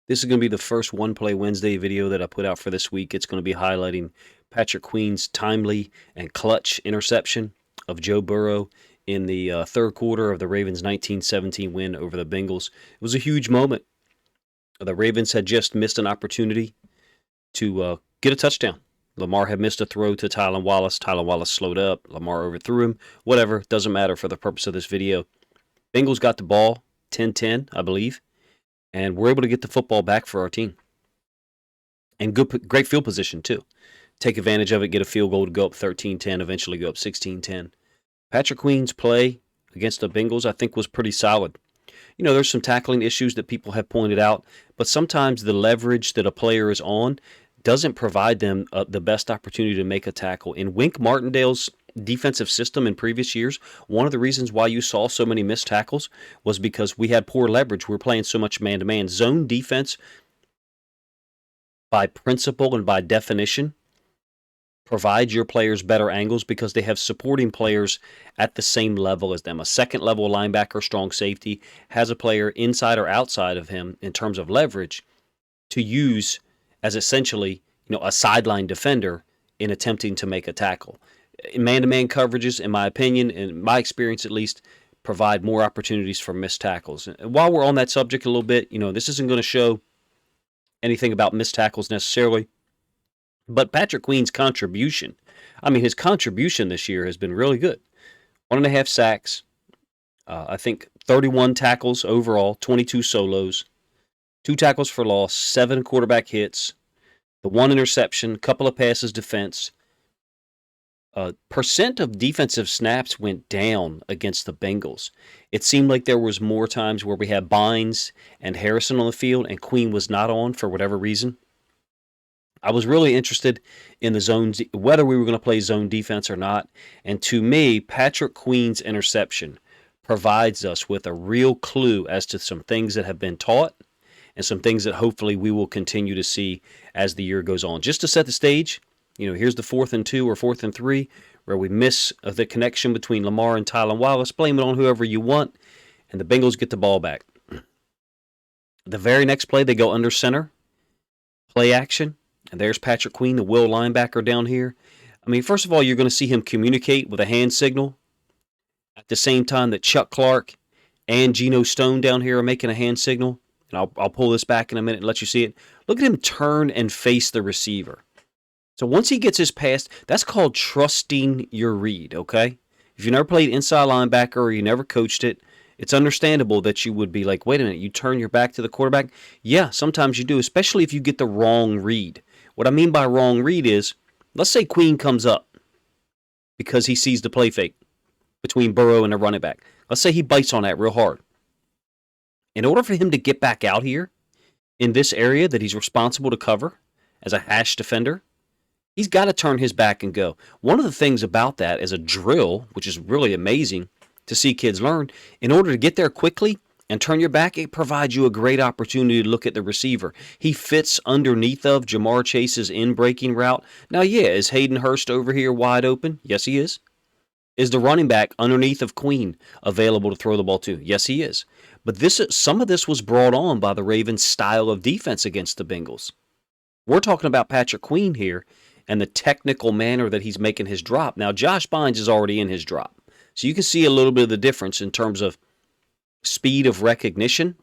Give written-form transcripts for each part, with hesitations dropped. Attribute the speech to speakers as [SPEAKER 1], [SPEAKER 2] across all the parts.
[SPEAKER 1] This is going to be the first One Play Wednesday video that I put out for this week. It's going to be highlighting Patrick Queen's timely and clutch interception of Joe Burrow in the third quarter of the Ravens' 19-17 win over the Bengals. It was a huge moment. The Ravens had just missed an opportunity to get a touchdown. Lamar had missed a throw to Tylan Wallace. Tylan Wallace slowed up. Lamar overthrew him. Whatever, doesn't matter for the purpose of this video. Bengals got the ball, 10-10, I believe, and we're able to get the football back for our team. And great field position, too. Take advantage of it, get a field goal to go up 13-10, eventually go up 16-10. Patrick Queen's play against the Bengals, I think, was pretty solid. You know, there's some tackling issues that people have pointed out, but sometimes the leverage that a player is on doesn't provide them the best opportunity to make a tackle. In Wink Martindale's defensive system in previous years, one of the reasons why you saw so many missed tackles was because we had poor leverage. We were playing so much man-to-man. Zone defense, by principle and by definition, provides your players better angles because they have supporting players at the same level as them. A second-level linebacker, strong safety, has a player inside or outside of him in terms of leverage to use as essentially, a sideline defender in attempting to make a tackle. Man-to-man coverages, in my opinion, in my experience at least, provide more opportunities for missed tackles. And while we're on that subject a little bit, this isn't going to show anything about missed tackles necessarily, but Patrick Queen's contribution, his contribution this year has been really good. 1.5 sacks, I think 31 tackles overall, 22 solos, 2 tackles for loss, 7 quarterback hits, the 1 interception, couple of passes defense. Percent of defensive snaps went down against the Bengals. It seemed like there was more times where we had Bynes and Harrison on the field and Queen was not on for whatever reason. I was really interested in the zones, whether we were going to play zone defense or not. And to me, Patrick Queen's interception provides us with a real clue as to some things that have been taught and some things that hopefully we will continue to see as the year goes on. Just to set the stage, here's the 4th and 2 or 4th and 3 where we miss the connection between Lamar and Tylan Wallace. Blame it on whoever you want, and the Bengals get the ball back. The very next play, they go under center, play action, and there's Patrick Queen, the will linebacker down here. First of all, you're going to see him communicate with a hand signal at the same time that Chuck Clark and Geno Stone down here are making a hand signal. And I'll pull this back in a minute and let you see it. Look at him turn and face the receiver. So once he gets his pass, that's called trusting your read, okay? If you never played inside linebacker or you never coached it, it's understandable that you would be like, wait a minute, you turn your back to the quarterback? Yeah, sometimes you do, especially if you get the wrong read. What I mean by wrong read is, let's say Queen comes up because he sees the play fake between Burrow and the running back. Let's say he bites on that real hard. In order for him to get back out here in this area that he's responsible to cover as a hash defender, he's got to turn his back and go. One of the things about that is a drill, which is really amazing to see kids learn. In order to get there quickly and turn your back, it provides you a great opportunity to look at the receiver. He fits underneath of Jamar Chase's in-breaking route. Now, is Hayden Hurst over here wide open? Yes, he is. Is the running back underneath of Queen available to throw the ball to? Yes, he is. But some of this was brought on by the Ravens' style of defense against the Bengals. We're talking about Patrick Queen here and the technical manner that he's making his drop. Now, Josh Bynes is already in his drop. So you can see a little bit of the difference in terms of speed of recognition.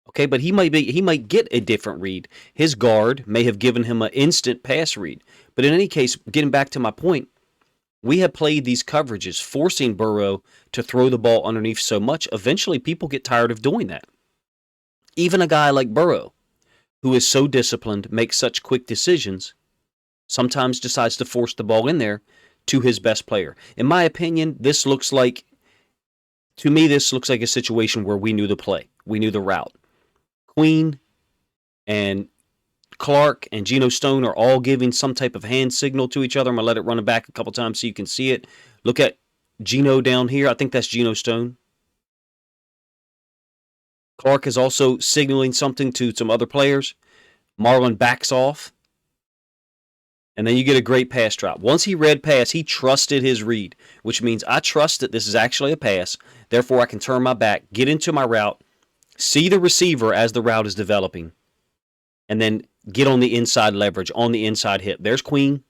[SPEAKER 1] Okay, but he might get a different read. His guard may have given him an instant pass read. But in any case, getting back to my point, we have played these coverages, forcing Burrow to throw the ball underneath so much, eventually people get tired of doing that. Even a guy like Burrow, who is so disciplined, makes such quick decisions, sometimes decides to force the ball in there to his best player. In my opinion, this looks like a situation where we knew the play. We knew the route. Queen and Clark and Geno Stone are all giving some type of hand signal to each other. I'm going to let it run it back a couple times so you can see it. Look at Geno down here. I think that's Geno Stone. Clark is also signaling something to some other players. Marlon backs off. And then you get a great pass drop. Once he read pass, he trusted his read, which means I trust that this is actually a pass. Therefore, I can turn my back, get into my route, see the receiver as the route is developing, and then get on the inside leverage, on the inside hip. There's Queen.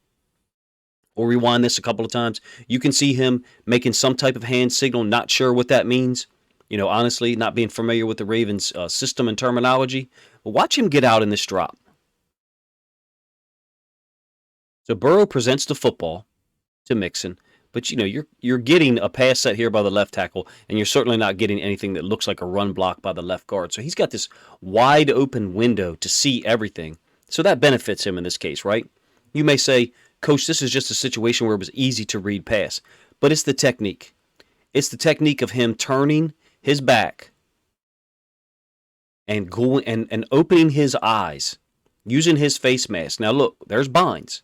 [SPEAKER 1] Or rewind this a couple of times. You can see him making some type of hand signal, not sure what that means. Honestly, not being familiar with the Ravens system and terminology. But watch him get out in this drop. So Burrow presents the football to Mixon, but you're getting a pass set here by the left tackle, and you're certainly not getting anything that looks like a run block by the left guard. So he's got this wide open window to see everything. So that benefits him in this case, right? You may say, Coach, this is just a situation where it was easy to read pass, but it's the technique. It's the technique of him turning his back and going and opening his eyes, using his face mask. Now look, there's Bynes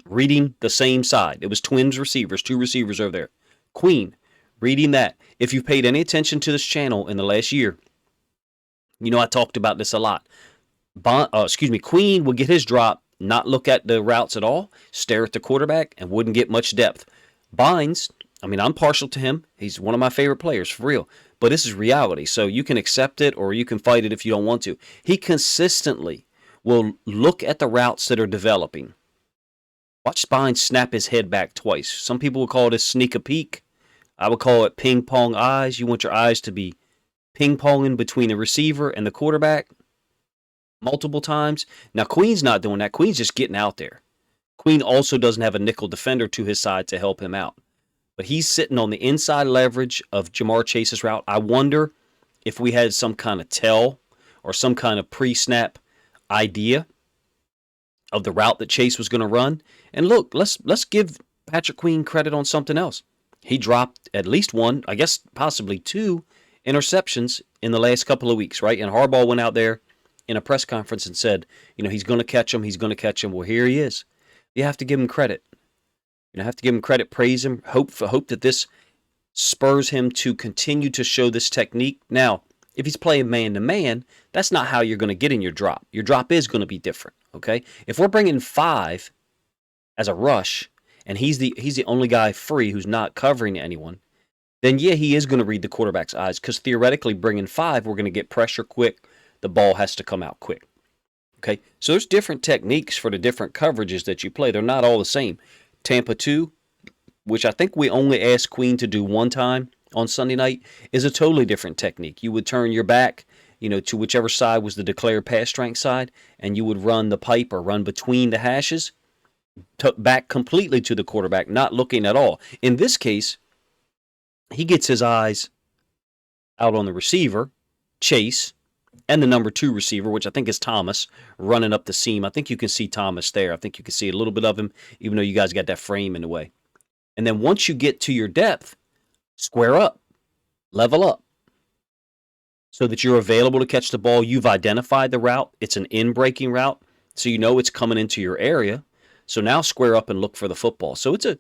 [SPEAKER 1] reading the same side. It was twins receivers, two receivers over there. Queen reading that. If you've paid any attention to this channel in the last year, I talked about this a lot. Queen would get his drop, not look at the routes at all, stare at the quarterback, and wouldn't get much depth. Bynes, I'm partial to him. He's one of my favorite players, for real. But this is reality, so you can accept it or you can fight it if you don't want to. He consistently will look at the routes that are developing. Watch Bynes snap his head back twice. Some people would call this sneak a peek. I would call it ping pong eyes. You want your eyes to be ping ponging between the receiver and the quarterback multiple times. Now, Queen's not doing that. Queen's just getting out there. Queen also doesn't have a nickel defender to his side to help him out. But he's sitting on the inside leverage of Jamar Chase's route. I wonder if we had some kind of tell or some kind of pre-snap idea of the route that Chase was going to run. And look, let's give Patrick Queen credit on something else. He dropped at least one, I guess possibly two interceptions in the last couple of weeks, right? And Harbaugh went out there in a press conference and said, he's going to catch him. He's going to catch him. Well, here he is. You have to give him credit. Have to give him credit, praise him, hope that this spurs him to continue to show this technique. Now, if he's playing man-to-man, that's not how you're going to get in your drop. Your drop is going to be different, okay? If we're bringing 5 as a rush, and he's the only guy free who's not covering anyone, then yeah, he is going to read the quarterback's eyes, because theoretically, bringing 5, we're going to get pressure quick. The ball has to come out quick, okay? So there's different techniques for the different coverages that you play. They're not all the same. Tampa 2, which I think we only asked Queen to do one time on Sunday night, is a totally different technique. You would turn your back, to whichever side was the declared pass strength side, and you would run the pipe or run between the hashes, back completely to the quarterback, not looking at all. In this case, he gets his eyes out on the receiver, Chase, and the number 2 receiver, which I think is Thomas, running up the seam. I think you can see Thomas there. I think you can see a little bit of him, even though you guys got that frame in the way. And then once you get to your depth, square up, level up, so that you're available to catch the ball. You've identified the route. It's an in-breaking route, so you know it's coming into your area. So now square up and look for the football. So it's an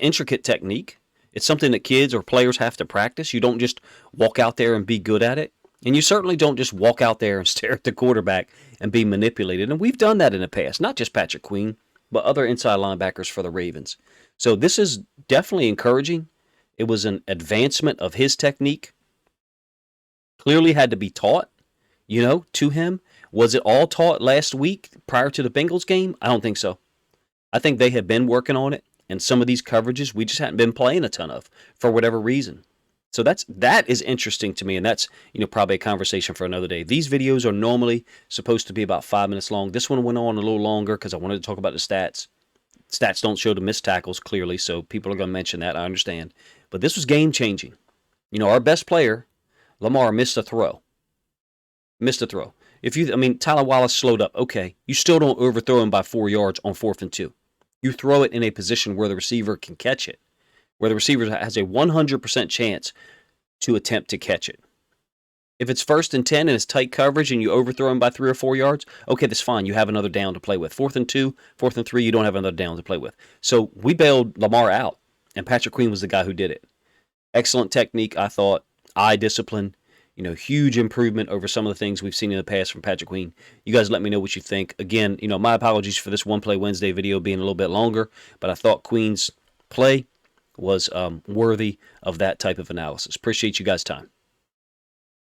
[SPEAKER 1] intricate technique. It's something that kids or players have to practice. You don't just walk out there and be good at it. And you certainly don't just walk out there and stare at the quarterback and be manipulated. And we've done that in the past, not just Patrick Queen, but other inside linebackers for the Ravens. So this is definitely encouraging. It was an advancement of his technique. Clearly had to be taught, to him. Was it all taught last week prior to the Bengals game? I don't think so. I think they had been working on it. And some of these coverages we just hadn't been playing a ton of for whatever reason. So that is interesting to me, and that's probably a conversation for another day. These videos are normally supposed to be about 5 minutes long. This one went on a little longer because I wanted to talk about the stats. Stats don't show the missed tackles clearly, so people are going to mention that. I understand, but this was game changing. Our best player, Lamar, missed a throw. Tyler Wallace slowed up. Okay, you still don't overthrow him by 4 yards on 4th and 2. You throw it in a position where the receiver can catch it, where the receiver has a 100% chance to attempt to catch it. If it's 1st and 10 and it's tight coverage and you overthrow him by 3 or 4 yards, okay, that's fine. You have another down to play with. 4th and 2, 4th and 3, you don't have another down to play with. So we bailed Lamar out, and Patrick Queen was the guy who did it. Excellent technique, I thought. Eye discipline. Huge improvement over some of the things we've seen in the past from Patrick Queen. You guys let me know what you think. Again, my apologies for this One Play Wednesday video being a little bit longer, but I thought Queen's play was worthy of that type of analysis. Appreciate you guys' time.